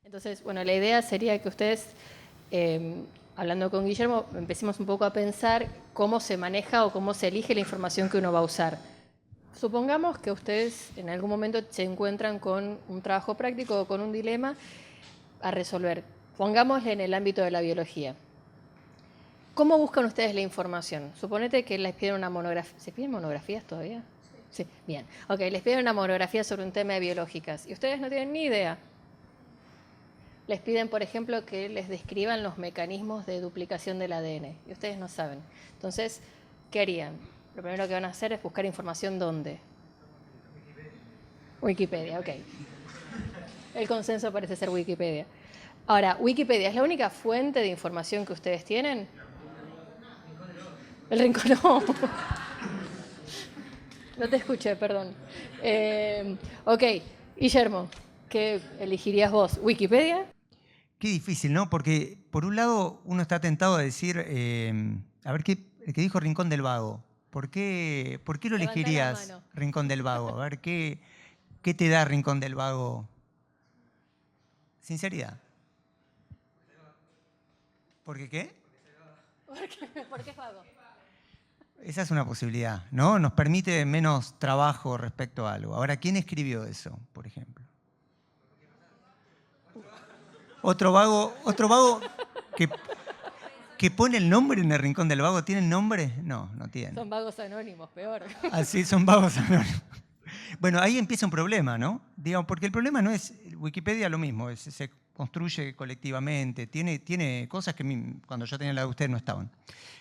Entonces, bueno, la idea sería que ustedes, hablando con Guillermo, empecemos un poco a pensar cómo se maneja o cómo se elige la información que uno va a usar. Supongamos que ustedes en algún momento se encuentran con un trabajo práctico o con un dilema a resolver. Pongámosle en el ámbito de la biología. ¿Cómo buscan ustedes la información? Suponete que les piden una monografía. ¿Se piden monografías todavía? Sí, bien. Ok, les piden una monografía sobre un tema de biológicas y ustedes no tienen ni idea. Les piden, por ejemplo, que les describan los mecanismos de duplicación del ADN y ustedes no saben. Entonces, ¿qué harían? Lo primero que van a hacer es buscar información ¿dónde? Wikipedia, ok. El consenso parece ser Wikipedia. Ahora, ¿Wikipedia es la única fuente de información que ustedes tienen? El rincón no. No te escuché, perdón. Ok, Guillermo, ¿qué elegirías vos? ¿Wikipedia? Qué difícil, ¿no? Porque por un lado uno está tentado a decir, a ver, el que dijo Rincón del Vago, ¿por qué lo Levanta la elegirías mano. Rincón del Vago? A ver, ¿qué te da Rincón del Vago? Sinceridad. ¿Por qué qué? ¿Por qué vago? Esa es una posibilidad, ¿no? Nos permite menos trabajo respecto a algo. Ahora, ¿quién escribió eso, por ejemplo? Otro vago que pone el nombre en el Rincón del Vago. ¿Tiene el nombre? No, no tiene. Son vagos anónimos, peor. Así son vagos anónimos. Bueno, ahí empieza un problema, ¿no? Digamos, porque el problema no es Wikipedia, lo mismo, se construye colectivamente, tiene cosas que cuando yo tenía la de ustedes no estaban.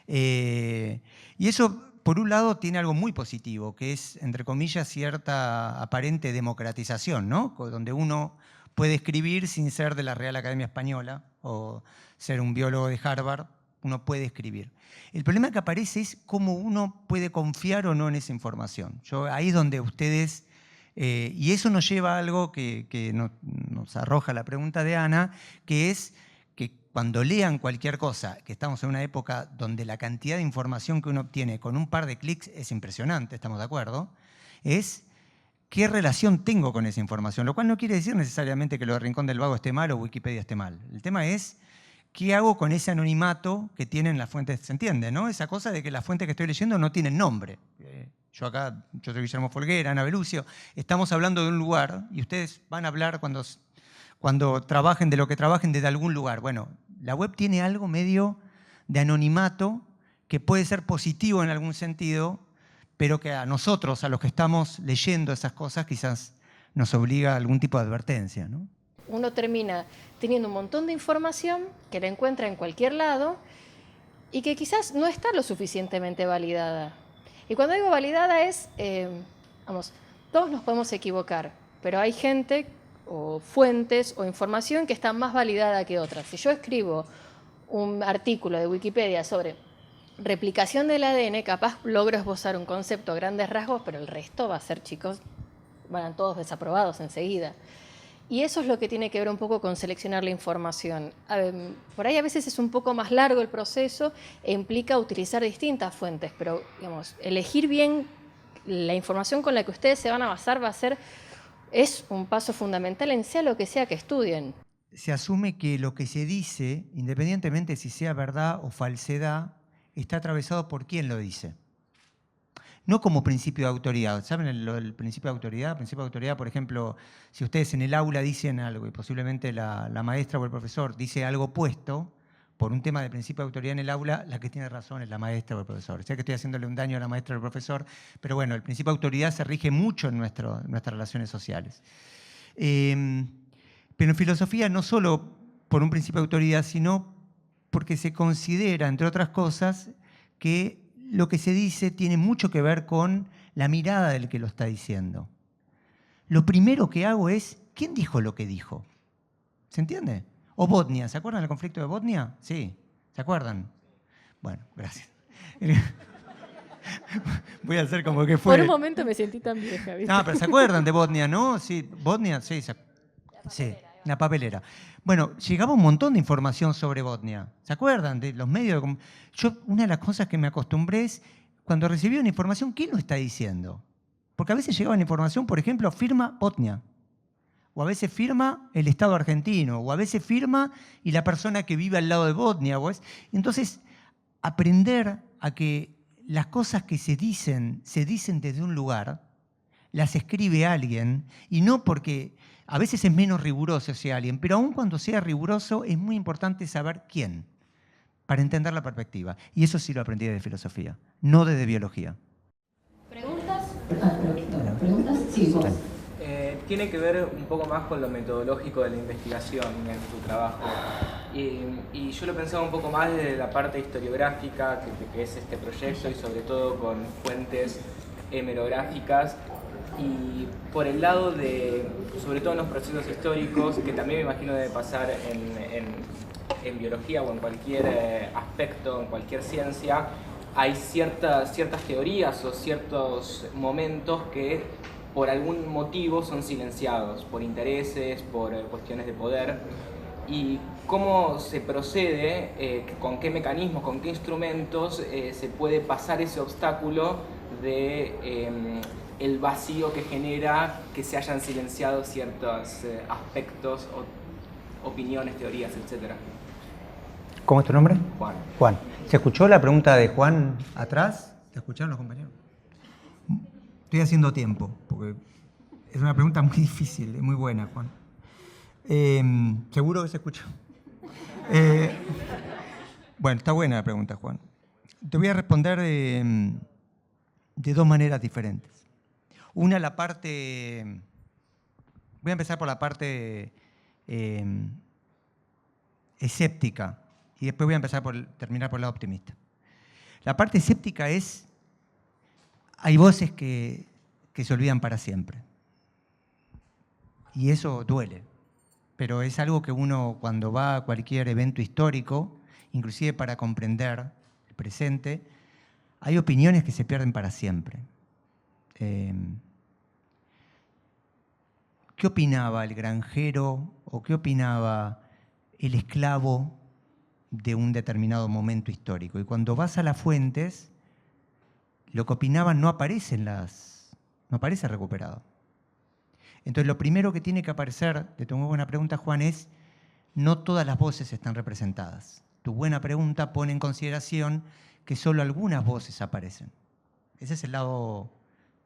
Y eso, por un lado, tiene algo muy positivo, que es, entre comillas, cierta aparente democratización, ¿no? Donde uno puede escribir sin ser de la Real Academia Española o ser un biólogo de Harvard, uno puede escribir. El problema que aparece es cómo uno puede confiar o no en esa información. Ahí es donde ustedes, y eso nos lleva a algo que nos arroja la pregunta de Ana, que es que cuando lean cualquier cosa, que estamos en una época donde la cantidad de información que uno obtiene con un par de clics es impresionante, ¿estamos de acuerdo? Es qué relación tengo con esa información, lo cual no quiere decir necesariamente que lo de Rincón del Vago esté mal o Wikipedia esté mal. El tema es ¿qué hago con ese anonimato que tienen las fuentes? ¿Se entiende, no? Esa cosa de que las fuentes que estoy leyendo no tienen nombre. Yo soy Guillermo Folguera, Ana Belucio, estamos hablando de un lugar y ustedes van a hablar cuando trabajen de lo que trabajen desde algún lugar. Bueno, la web tiene algo medio de anonimato que puede ser positivo en algún sentido, pero que a nosotros, a los que estamos leyendo esas cosas, quizás nos obliga a algún tipo de advertencia, ¿no? Uno termina teniendo un montón de información que la encuentra en cualquier lado y que quizás no está lo suficientemente validada. Y cuando digo validada es, todos nos podemos equivocar, pero hay gente o fuentes o información que está más validada que otras. Si yo escribo un artículo de Wikipedia sobre replicación del ADN, capaz logro esbozar un concepto a grandes rasgos, pero el resto va a ser, chicos, van todos desaprobados enseguida. Y eso es lo que tiene que ver un poco con seleccionar la información. Por ahí a veces es un poco más largo el proceso e implica utilizar distintas fuentes, pero digamos, elegir bien la información con la que ustedes se van a basar es un paso fundamental en sea lo que sea que estudien. Se asume que lo que se dice, independientemente si sea verdad o falsedad, está atravesado por quién lo dice. No como principio de autoridad. ¿Saben el principio de autoridad? El principio de autoridad, por ejemplo, si ustedes en el aula dicen algo y posiblemente la maestra o el profesor dice algo opuesto, por un tema de principio de autoridad en el aula, la que tiene razón es la maestra o el profesor. Sé que estoy haciéndole un daño a la maestra o al profesor, pero bueno, el principio de autoridad se rige mucho en nuestras relaciones sociales. Pero en filosofía no solo por un principio de autoridad, sino porque se considera, entre otras cosas, que lo que se dice tiene mucho que ver con la mirada del que lo está diciendo. Lo primero que hago es, ¿quién dijo lo que dijo? ¿Se entiende? O Botnia, ¿se acuerdan del conflicto de Botnia? Sí, ¿se acuerdan? Bueno, gracias. Voy a hacer como que fue... Por un momento me sentí tan vieja, ¿viste? No, pero ¿se acuerdan de Botnia, no? Sí, Botnia, sí. Sí, una papelera. Bueno, llegaba un montón de información sobre Botnia. ¿Se acuerdan de los medios? Una de las cosas que me acostumbré es, cuando recibía una información, ¿quién lo está diciendo? Porque a veces llegaba la información, por ejemplo, firma Botnia. o a veces firma el Estado argentino, o a veces firma y la persona que vive al lado de Botnia. Entonces, aprender a que las cosas que se dicen desde un lugar, las escribe alguien, y no porque a veces es menos riguroso ese alguien, pero aun cuando sea riguroso es muy importante saber quién, para entender la perspectiva. Y eso sí lo aprendí de filosofía, no desde biología. ¿Preguntas? ¿Preguntas? Sí, vos. Tiene que ver un poco más con lo metodológico de la investigación en tu trabajo. Y yo lo pensaba un poco más desde la parte historiográfica que es este proyecto, y sobre todo con fuentes hemerográficas, y por el lado de, sobre todo en los procesos históricos, que también me imagino debe pasar en biología o en cualquier aspecto, en cualquier ciencia, hay ciertas teorías o ciertos momentos que por algún motivo son silenciados, por intereses, por cuestiones de poder. Y cómo se procede, con qué mecanismos, con qué instrumentos se puede pasar ese obstáculo de el vacío que genera que se hayan silenciado ciertos aspectos, opiniones, teorías, etc. ¿Cómo es tu nombre? Juan. Juan. ¿Se escuchó la pregunta de Juan atrás? ¿Te escucharon los compañeros? Estoy haciendo tiempo, porque es una pregunta muy difícil, es muy buena, Juan. ¿Seguro que se escuchó? Bueno, está buena la pregunta, Juan. Te voy a responder de dos maneras diferentes. Una, la parte... Voy a empezar por la parte escéptica, y después voy a empezar terminar por el lado optimista. La parte escéptica es... Hay voces que se olvidan para siempre. Y eso duele. Pero es algo que uno, cuando va a cualquier evento histórico, inclusive para comprender el presente, hay opiniones que se pierden para siempre. ¿Qué opinaba el granjero o qué opinaba el esclavo de un determinado momento histórico? Y cuando vas a las fuentes, lo que opinaban no aparece recuperado. Entonces, lo primero que tiene que aparecer, de tu muy buena pregunta, Juan, es no todas las voces están representadas. Tu buena pregunta pone en consideración que solo algunas voces aparecen. Ese es el lado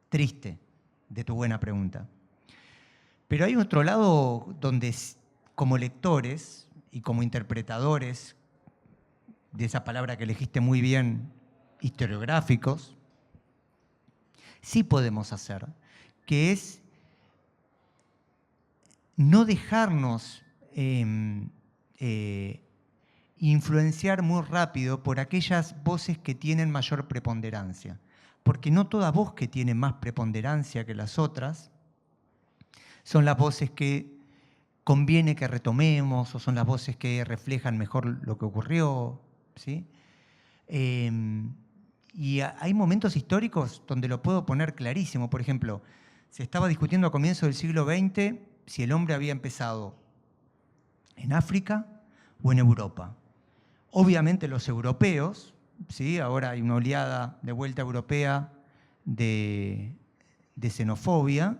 triste de tu buena pregunta. Pero hay otro lado donde, como lectores y como interpretadores de esa palabra que elegiste muy bien, historiográficos, sí podemos hacer, que es no dejarnos influenciar muy rápido por aquellas voces que tienen mayor preponderancia. Porque no toda voz que tiene más preponderancia que las otras son las voces que conviene que retomemos o son las voces que reflejan mejor lo que ocurrió, ¿sí? Y hay momentos históricos donde lo puedo poner clarísimo. Por ejemplo, se estaba discutiendo a comienzos del siglo XX si el hombre había empezado en África o en Europa. Obviamente los europeos, ¿sí? Ahora hay una oleada de vuelta europea de xenofobia,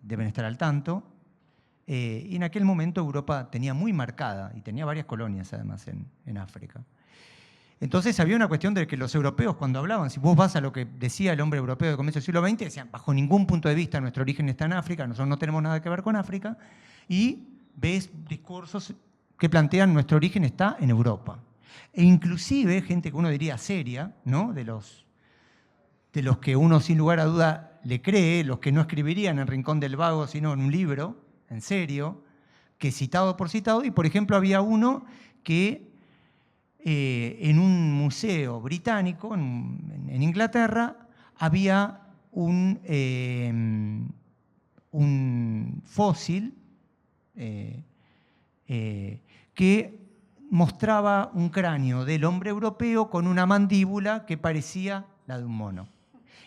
deben estar al tanto, y en aquel momento Europa tenía muy marcada, y tenía varias colonias además en África. Entonces había una cuestión de que los europeos cuando hablaban, si vos vas a lo que decía el hombre europeo de comienzo del siglo XX, decían, bajo ningún punto de vista nuestro origen está en África, nosotros no tenemos nada que ver con África, y ves discursos que plantean nuestro origen está en Europa. E inclusive gente que uno diría seria, ¿no? de los que uno sin lugar a duda le cree, los que no escribirían en Rincón del Vago, sino en un libro, en serio, que citado por citado, y por ejemplo había uno que en un museo británico, en Inglaterra, había un fósil que mostraba un cráneo del hombre europeo con una mandíbula que parecía la de un mono.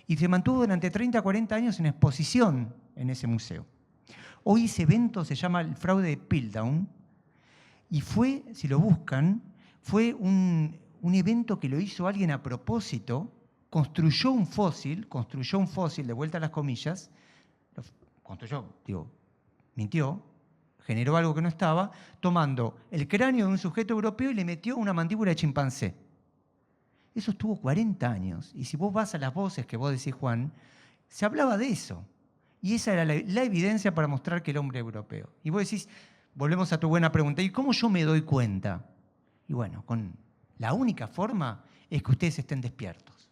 Y se mantuvo durante 30 a 40 años en exposición en ese museo. Hoy ese evento se llama el fraude de Piltdown y fue, si lo buscan, fue un evento que lo hizo alguien a propósito, construyó un fósil, de vuelta a las comillas, construyó, digo, mintió, generó algo que no estaba, tomando el cráneo de un sujeto europeo y le metió una mandíbula de chimpancé. Eso estuvo 40 años. Y si vos vas a las voces que vos decís, Juan, se hablaba de eso. Y esa era la evidencia para mostrar que el hombre europeo. Y vos decís, volvemos a tu buena pregunta, ¿y cómo yo me doy cuenta? Y bueno, la única forma es que ustedes estén despiertos,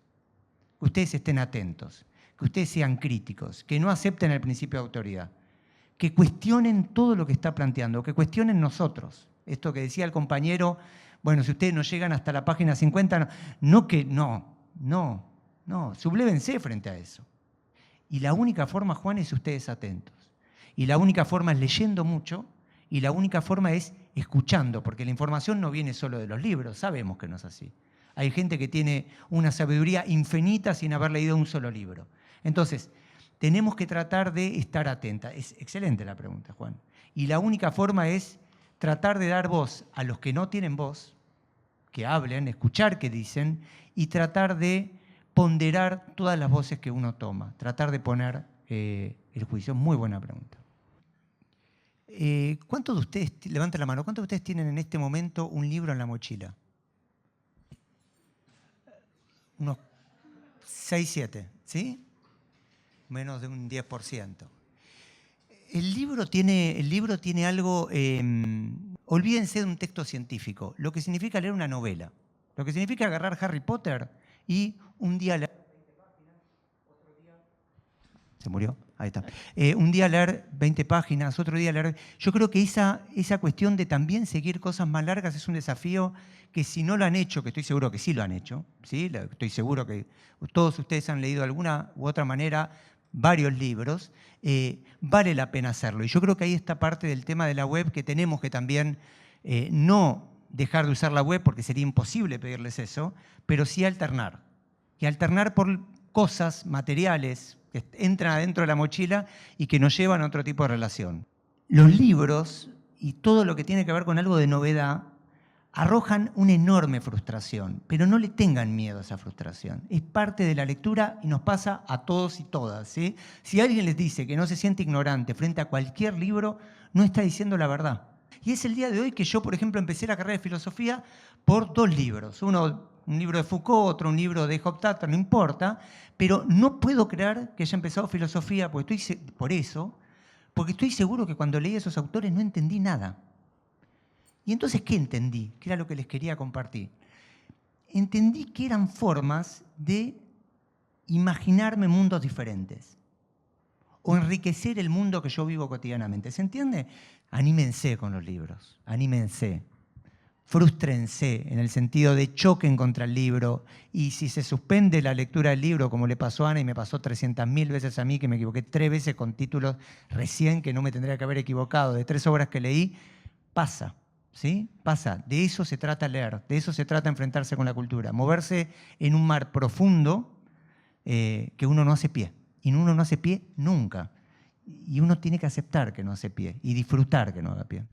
que ustedes estén atentos, que ustedes sean críticos, que no acepten el principio de autoridad, que cuestionen todo lo que está planteando, que cuestionen nosotros. Esto que decía el compañero, bueno, si ustedes no llegan hasta la página 50, sublévense frente a eso. Y la única forma, Juan, es ustedes atentos. Y la única forma es leyendo mucho, y la única forma es escuchando, porque la información no viene solo de los libros, sabemos que no es así. Hay gente que tiene una sabiduría infinita sin haber leído un solo libro. Entonces, tenemos que tratar de estar atentas. Es excelente la pregunta, Juan. Y la única forma es tratar de dar voz a los que no tienen voz, que hablen, escuchar qué dicen, y tratar de ponderar todas las voces que uno toma, tratar de poner el juicio. Muy buena pregunta. ¿Cuántos de ustedes, levanten la mano, cuántos de ustedes tienen en este momento un libro en la mochila? Unos 6, 7, ¿sí? Menos de un 10%. El libro tiene algo, olvídense de un texto científico, lo que significa leer una novela, lo que significa agarrar Harry Potter y un día leer 20 páginas, otro día... ¿Se murió? Ahí está. Un día leer 20 páginas, otro día leer... Yo creo que esa cuestión de también seguir cosas más largas es un desafío que si no lo han hecho, que estoy seguro que sí lo han hecho, ¿sí? Estoy seguro que todos ustedes han leído de alguna u otra manera varios libros, vale la pena hacerlo. Y yo creo que ahí está parte del tema de la web, que tenemos que también no dejar de usar la web, porque sería imposible pedirles eso, pero sí alternar. Y alternar por cosas materiales que entran adentro de la mochila y que nos llevan a otro tipo de relación. Los libros y todo lo que tiene que ver con algo de novedad arrojan una enorme frustración, pero no le tengan miedo a esa frustración. Es parte de la lectura y nos pasa a todos y todas, ¿sí? Si alguien les dice que no se siente ignorante frente a cualquier libro, no está diciendo la verdad. Y es el día de hoy que yo, por ejemplo, empecé la carrera de filosofía por 2 libros. Uno, un libro de Foucault, otro un libro de Hofstadter, no importa, pero no puedo creer que haya empezado filosofía porque estoy seguro que cuando leí a esos autores no entendí nada. Y entonces, ¿qué entendí? ¿Qué era lo que les quería compartir? Entendí que eran formas de imaginarme mundos diferentes o enriquecer el mundo que yo vivo cotidianamente. ¿Se entiende? Anímense con los libros, anímense. Frústrense en el sentido de choquen contra el libro, y si se suspende la lectura del libro, como le pasó a Ana y me pasó 300.000 veces a mí, que me equivoqué 3 veces con títulos recién que no me tendría que haber equivocado, de 3 obras que leí, pasa. ¿Sí? Pasa. De eso se trata leer, de eso se trata enfrentarse con la cultura, moverse en un mar profundo que uno no hace pie. Y uno no hace pie nunca. Y uno tiene que aceptar que no hace pie y disfrutar que no haga pie.